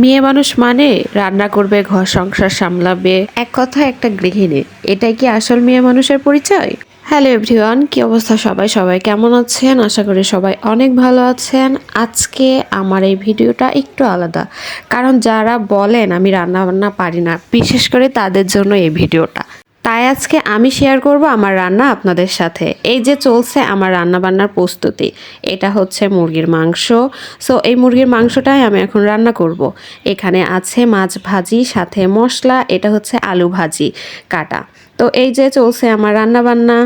মেয়ে মানুষ মানে রান্না করবে, ঘর সংসার সামলাবে, এক কথায় একটা গৃহিণী। এটাই কি আসল মেয়ে মানুষের পরিচয়? হ্যালো এভরিওয়ান, কি অবস্থা সবাই? সবাই কেমন আছেন? আশা করি সবাই অনেক ভালো আছেন। আজকে আমার এই ভিডিওটা একটু আলাদা, কারণ যারা বলেন আমি রান্না বান্না পারি না, বিশেষ করে তাদের জন্য এই ভিডিওটা। তাই আজকে আমি শেয়ার করব আমার রান্না আপনাদের সাথে। এই যে চলছে আমার রান্না বান্নার প্রস্তুতি, এটা হচ্ছে মুরগির মাংস। সো এই মুরগির মাংসটাই আমি এখন রান্না করব। এখানে আছে মাছ ভাজি, সাথে মশলা, এটা হচ্ছে আলু ভাজি কাটা। তো এই যে চলছে আমার রান্না বান্না।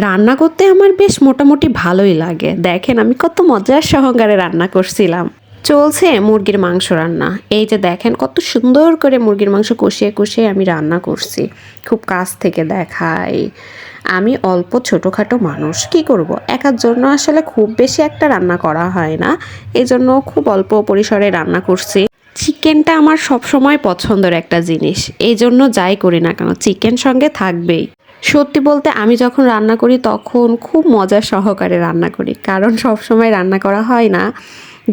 রান্না করতে আমার বেশ মোটামুটি ভালোই লাগে। দেখেন আমি কত মজার সহকারে রান্না করছিলাম। চলছে মুরগির মাংস রান্না। এই যে দেখেন কত সুন্দর করে মুরগির মাংস কষিয়ে কষিয়ে আমি রান্না করছি। খুব কাছ থেকে দেখাই। আমি অল্প ছোটোখাটো মানুষ, কি করব, একার জন্য আসলে খুব বেশি একটা রান্না করা হয় না। এই জন্য খুব অল্প পরিসরে রান্না করছি। চিকেনটা আমার সবসময় পছন্দের একটা জিনিস, এই জন্য যাই করি না কেন চিকেন সঙ্গে থাকবেই। সত্যি বলতে আমি যখন রান্না করি তখন খুব মজার সহকারে রান্না করি, কারণ সব সময় রান্না করা হয় না।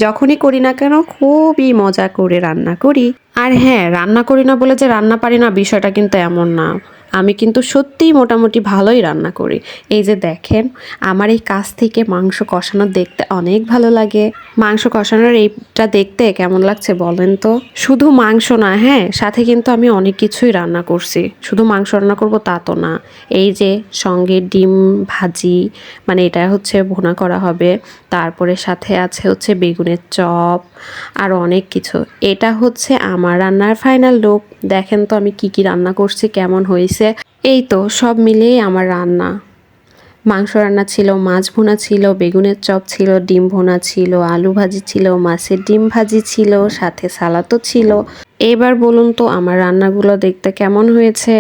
যখনই করি না কেন খুবই মজা করে রান্না করি। আর হ্যাঁ, রান্না করি না বলে যে রান্না পারি না বিষয়টা কিন্তু এমন না। আমি কিন্তু সত্যিই মোটামুটি ভালোই রান্না করি। এই যে দেখেন আমার এই কাছ থেকে মাংস কষানো দেখতে অনেক ভালো লাগে। মাংস কষানোর এইটা দেখতে কেমন লাগছে বলেন তো? শুধু মাংস না, হ্যাঁ, সাথে কিন্তু আমি অনেক কিছুই রান্না করছি। শুধু মাংস রান্না করব তা তো না। এই যে সঙ্গে ডিম ভাজি, মানে এটা হচ্ছে ভুনা করা হবে। তারপরে সাথে আছে হচ্ছে বেগুনের চপ, আর অনেক কিছু। এটা হচ্ছে আমার রান্নার ফাইনাল লুক। দেখেন তো আমি কি কি রান্না করছি, কেমন হয়েছে। এই তো সব মিলিয়ে আমার রান্না। মাংস রান্না ছিল, মাছ ভুনা ছিল, বেগুনের চপ ছিল, ডিম ভুনা ছিল, আলু ভাজি ছিল, মাছের ডিম ভাজি ছিল, সাথে সালাদও ছিল। এবার বলুন তো আমার রান্নাগুলো দেখতে কেমন হয়েছে?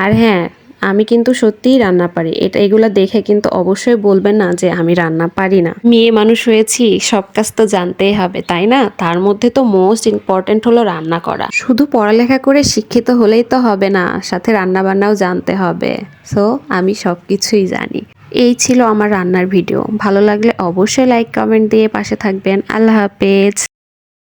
আর হ্যাঁ, আমি কিন্তু সত্যিই রান্না পারি। এগুলো দেখে কিন্তু অবশ্যই বলবেন না যে আমি রান্না পারি না। মেয়ে মানুষ হয়েছি, সব কাজ তো জানতেই হবে, তাই না? তার মধ্যে তো মোস্ট ইম্পর্ট্যান্ট হলো রান্না করা। শুধু পড়ালেখা করে শিক্ষিত হলেই তো হবে না, সাথে রান্না বান্নাও জানতে হবে। সো আমি সব কিছুই জানি। এই ছিল আমার রান্নার ভিডিও। ভালো লাগলে অবশ্যই লাইক কমেন্ট দিয়ে পাশে থাকবেন। আল্লাহ হাফেজ।